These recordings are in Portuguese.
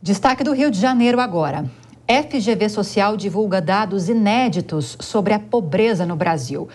Destaque do Rio de Janeiro agora. FGV Social divulga dados inéditos sobre a pobreza no Brasil.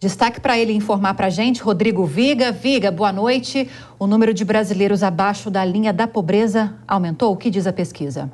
Destaque para ele informar para a gente, Rodrigo Viga. Viga, boa noite. O número de brasileiros abaixo da linha da pobreza aumentou? O que diz a pesquisa?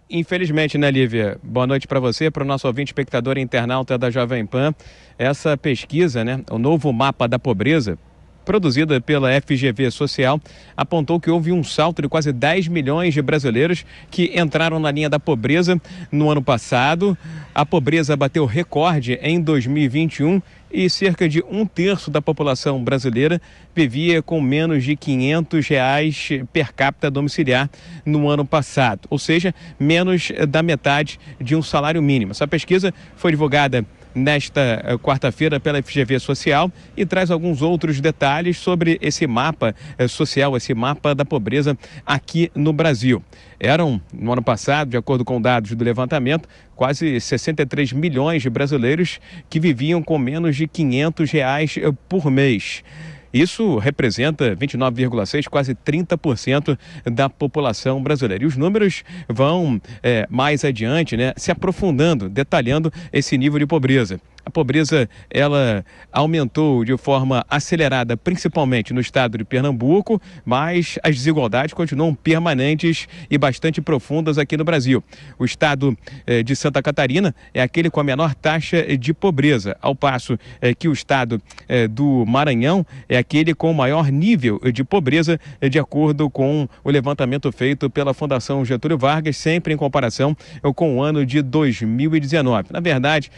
Infelizmente, né, Lívia? Boa noite para você, para o nosso ouvinte, espectador e internauta da Jovem Pan. Essa pesquisa, né, o novo mapa da pobreza, produzida pela FGV Social, apontou que houve um salto de quase 10 milhões de brasileiros que entraram na linha da pobreza no ano passado. A pobreza bateu recorde em 2021 e cerca de 1/3 da população brasileira vivia com menos de R$500 per capita domiciliar no ano passado, ou seja, menos da metade de um salário mínimo. Essa pesquisa foi divulgada nesta quarta-feira pela FGV Social e traz alguns outros detalhes sobre esse mapa social, esse mapa da pobreza aqui no Brasil. Eram, no ano passado, de acordo com dados do levantamento, quase 63 milhões de brasileiros que viviam com menos de R$500 por mês. Isso representa 29,6%, quase 30% da população brasileira. E os números vão mais adiante, né, se aprofundando, detalhando esse nível de pobreza. A pobreza, ela aumentou de forma acelerada, principalmente no estado de Pernambuco, mas as desigualdades continuam permanentes e bastante profundas aqui no Brasil. O estado de Santa Catarina é aquele com a menor taxa de pobreza, ao passo que o estado do Maranhão é aquele com o maior nível de pobreza, de acordo com o levantamento feito pela Fundação Getúlio Vargas, sempre em comparação com o ano de 2019. Na verdade,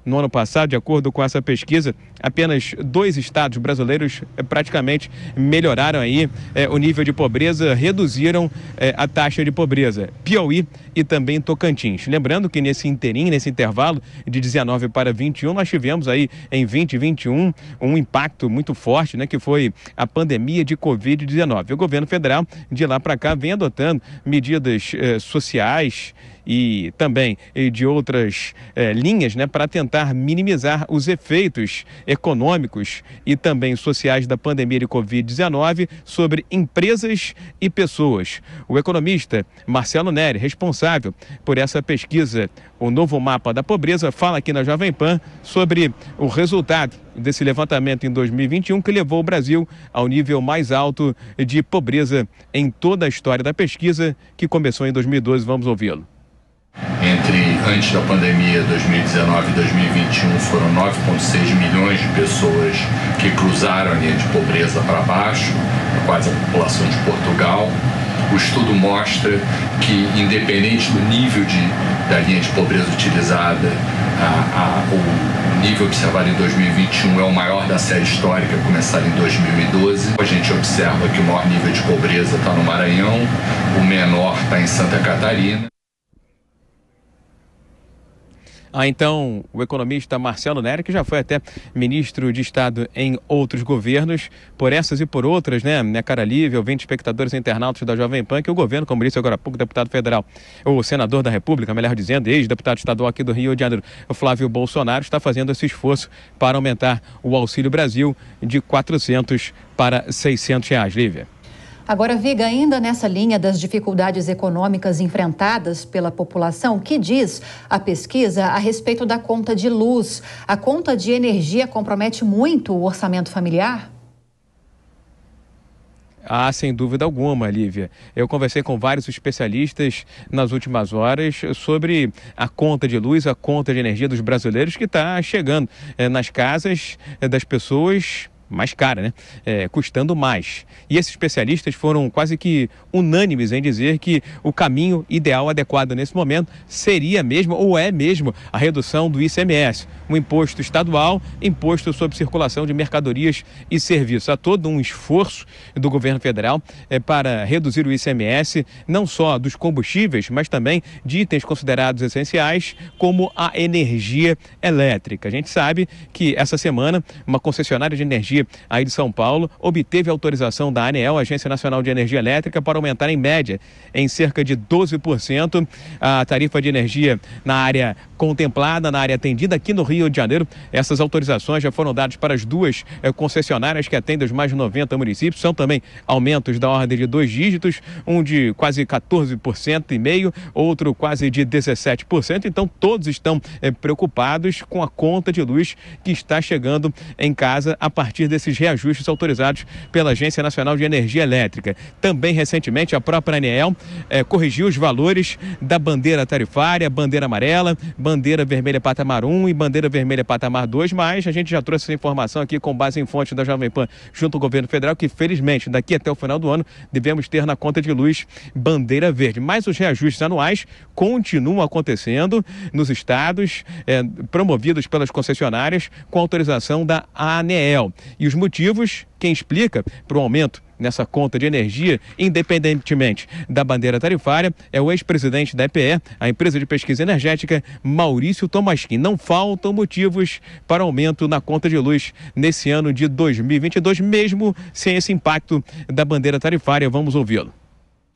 no ano passado, de acordo com essa pesquisa, apenas 2 estados brasileiros praticamente melhoraram aí o nível de pobreza, reduziram a taxa de pobreza: Piauí e também Tocantins. Lembrando que nesse intervalo de 19 para 21, nós tivemos aí em 2021 um impacto muito forte, né, que foi a pandemia de Covid-19. O governo federal, de lá para cá, vem adotando medidas sociais e também de outras linhas, né, para tentar minimizar os efeitos econômicos e também sociais da pandemia de Covid-19 sobre empresas e pessoas. O economista Marcelo Neri, responsável por essa pesquisa, o novo mapa da pobreza, fala aqui na Jovem Pan sobre o resultado desse levantamento em 2021, que levou o Brasil ao nível mais alto de pobreza em toda a história da pesquisa, que começou em 2012. Vamos ouvi-lo. Antes da pandemia, 2019 e 2021, foram 9,6 milhões de pessoas que cruzaram a linha de pobreza para baixo, quase a população de Portugal. O estudo mostra que, independente do nível da linha de pobreza utilizada, o nível observado em 2021 é o maior da série histórica, começado em 2012. A gente observa que o maior nível de pobreza está no Maranhão, o menor está em Santa Catarina. Então, o economista Marcelo Neri, que já foi até ministro de Estado em outros governos, por essas e por outras, né, minha cara Lívia, ouvinte, espectadores e internautas da Jovem Pan, que o governo, como disse agora há pouco, deputado federal, o senador da República, melhor dizendo, ex-deputado estadual aqui do Rio de Janeiro, o Flávio Bolsonaro, está fazendo esse esforço para aumentar o Auxílio Brasil de R$400 para R$600, Lívia. Agora, Viga, ainda nessa linha das dificuldades econômicas enfrentadas pela população, o que diz a pesquisa a respeito da conta de luz? A conta de energia compromete muito o orçamento familiar? Sem dúvida alguma, Lívia. Eu conversei com vários especialistas nas últimas horas sobre a conta de luz, a conta de energia dos brasileiros, que está chegando nas casas das pessoas mais cara, né? Custando mais. E esses especialistas foram quase que unânimes em dizer que o caminho ideal, adequado nesse momento, seria mesmo, ou é mesmo, a redução do ICMS, um imposto estadual, imposto sobre circulação de mercadorias e serviços. Há todo um esforço do governo federal para reduzir o ICMS, não só dos combustíveis, mas também de itens considerados essenciais, como a energia elétrica. A gente sabe que essa semana uma concessionária de energia Energia aí de São Paulo obteve autorização da ANEEL, Agência Nacional de Energia Elétrica, para aumentar em média em cerca de 12% a tarifa de energia na área contemplada, na área atendida aqui no Rio de Janeiro. Essas autorizações já foram dadas para as duas concessionárias que atendem os mais de 90 municípios. São também aumentos da ordem de 2 dígitos, um de quase 14,5%, outro quase de 17%. Então todos estão preocupados com a conta de luz que está chegando em casa a partir desses reajustes autorizados pela Agência Nacional de Energia Elétrica. Também recentemente a própria ANEEL corrigiu os valores da bandeira tarifária, bandeira amarela, bandeira vermelha patamar 1 e bandeira vermelha patamar 2, mas a gente já trouxe essa informação aqui com base em fonte da Jovem Pan junto ao governo federal, que felizmente daqui até o final do ano devemos ter na conta de luz bandeira verde. Mas os reajustes anuais continuam acontecendo nos estados promovidos pelas concessionárias com autorização da ANEEL. E os motivos, quem explica para o aumento nessa conta de energia, independentemente da bandeira tarifária, é o ex-presidente da EPE, a empresa de pesquisa energética, Maurício Tolmasquim. Não faltam motivos para aumento na conta de luz nesse ano de 2022, mesmo sem esse impacto da bandeira tarifária. Vamos ouvi-lo.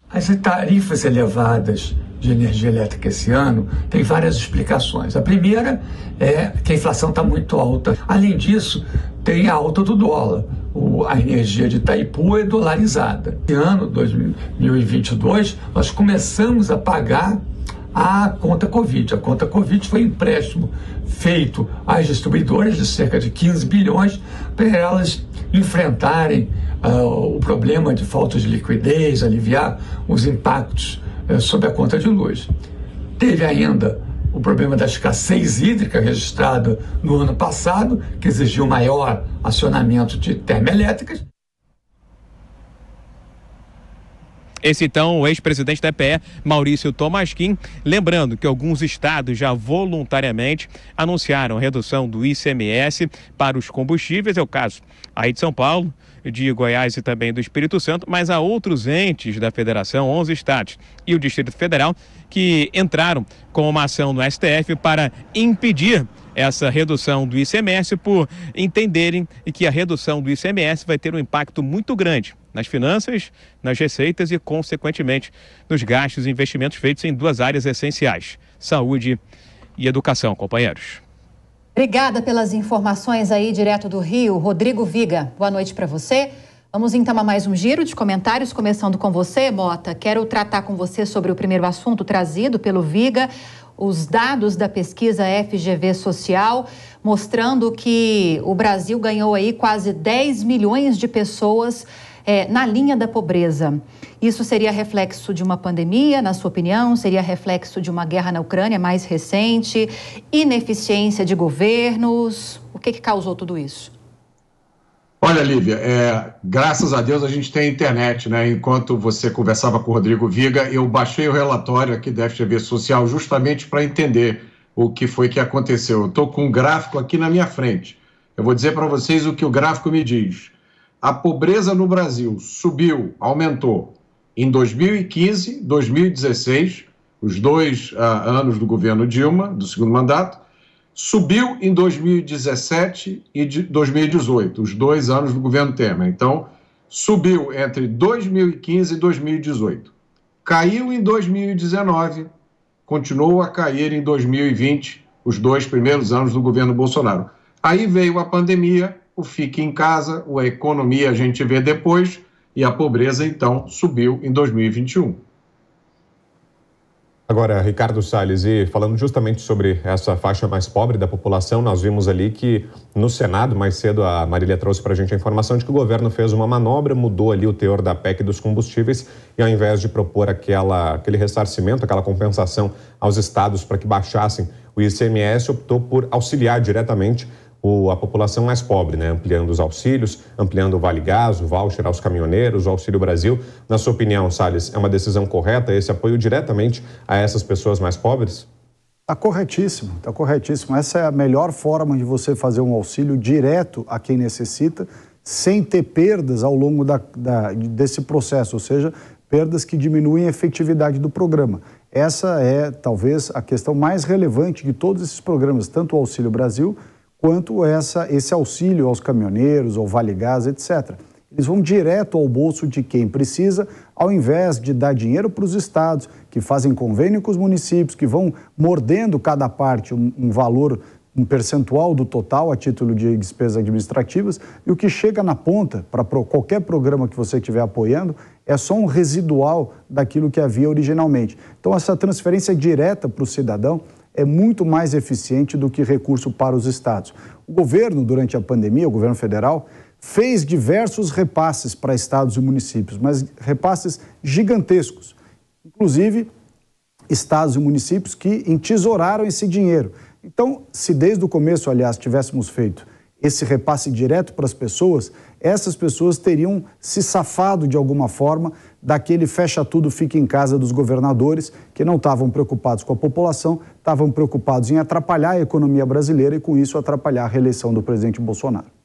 As tarifas elevadas de energia elétrica esse ano têm várias explicações. A primeira é que a inflação está muito alta. Além disso, tem a alta do dólar. A energia de Itaipu é dolarizada. Esse ano, 2022, nós começamos a pagar a conta Covid. A conta Covid foi um empréstimo feito às distribuidoras de cerca de 15 bilhões para elas enfrentarem o problema de falta de liquidez, aliviar os impactos sobre a conta de luz. Teve ainda o problema da escassez hídrica registrada no ano passado, que exigiu maior acionamento de termoelétricas. Esse, então, o ex-presidente da EPE, Maurício Tolmasquim, lembrando que alguns estados já voluntariamente anunciaram redução do ICMS para os combustíveis, é o caso aí de São Paulo, de Goiás e também do Espírito Santo, mas há outros entes da federação, 11 estados e o Distrito Federal, que entraram com uma ação no STF para impedir essa redução do ICMS por entenderem que a redução do ICMS vai ter um impacto muito grande nas finanças, nas receitas e, consequentemente, nos gastos e investimentos feitos em duas áreas essenciais, saúde e educação, companheiros. Obrigada pelas informações aí direto do Rio. Rodrigo Viga, boa noite para você. Vamos então a mais um giro de comentários, começando com você, Mota. Quero tratar com você sobre o primeiro assunto trazido pelo Viga, os dados da pesquisa FGV Social, mostrando que o Brasil ganhou aí quase 10 milhões de pessoas na linha da pobreza. Isso seria reflexo de uma pandemia, na sua opinião? Seria reflexo de uma guerra na Ucrânia mais recente? Ineficiência de governos? O que causou tudo isso? Olha, Lívia, graças a Deus a gente tem internet, né? Enquanto você conversava com o Rodrigo Viga, eu baixei o relatório aqui da FGV Social justamente para entender o que foi que aconteceu. Eu estou com um gráfico aqui na minha frente. Eu vou dizer para vocês o que o gráfico me diz. A pobreza no Brasil subiu, aumentou em 2015, 2016, os 2 anos do governo Dilma, do segundo mandato, subiu em 2017 e 2018, os 2 anos do governo Temer. Então, subiu entre 2015 e 2018. Caiu em 2019, continuou a cair em 2020, os 2 primeiros anos do governo Bolsonaro. Aí veio a pandemia, o fique em casa, a economia a gente vê depois, e a pobreza, então, subiu em 2021. Agora, Ricardo Salles, e falando justamente sobre essa faixa mais pobre da população, nós vimos ali que no Senado, mais cedo, a Marília trouxe para a gente a informação de que o governo fez uma manobra, mudou ali o teor da PEC dos combustíveis e ao invés de propor aquele ressarcimento, aquela compensação aos estados para que baixassem o ICMS, optou por auxiliar diretamente a população mais pobre, né? Ampliando os auxílios, ampliando o Vale Gás, o voucher aos caminhoneiros, o Auxílio Brasil. Na sua opinião, Salles, é uma decisão correta esse apoio diretamente a essas pessoas mais pobres? Está corretíssimo, está corretíssimo. Essa é a melhor forma de você fazer um auxílio direto a quem necessita, sem ter perdas ao longo desse processo, ou seja, perdas que diminuem a efetividade do programa. Essa é, talvez, a questão mais relevante de todos esses programas, tanto o Auxílio Brasil quanto esse auxílio aos caminhoneiros, ao Vale Gás, etc. Eles vão direto ao bolso de quem precisa, ao invés de dar dinheiro para os estados, que fazem convênio com os municípios, que vão mordendo cada parte um valor, um percentual do total a título de despesas administrativas, e o que chega na ponta, para qualquer programa que você estiver apoiando, é só um residual daquilo que havia originalmente. Então, essa transferência direta para o cidadão é muito mais eficiente do que recurso para os estados. O governo, durante a pandemia, o governo federal, fez diversos repasses para estados e municípios, mas repasses gigantescos. Inclusive, estados e municípios que entesouraram esse dinheiro. Então, se desde o começo, aliás, tivéssemos feito esse repasse direto para as pessoas, essas pessoas teriam se safado de alguma forma daquele fecha tudo, fica em casa dos governadores, que não estavam preocupados com a população, estavam preocupados em atrapalhar a economia brasileira e, com isso, atrapalhar a reeleição do presidente Bolsonaro.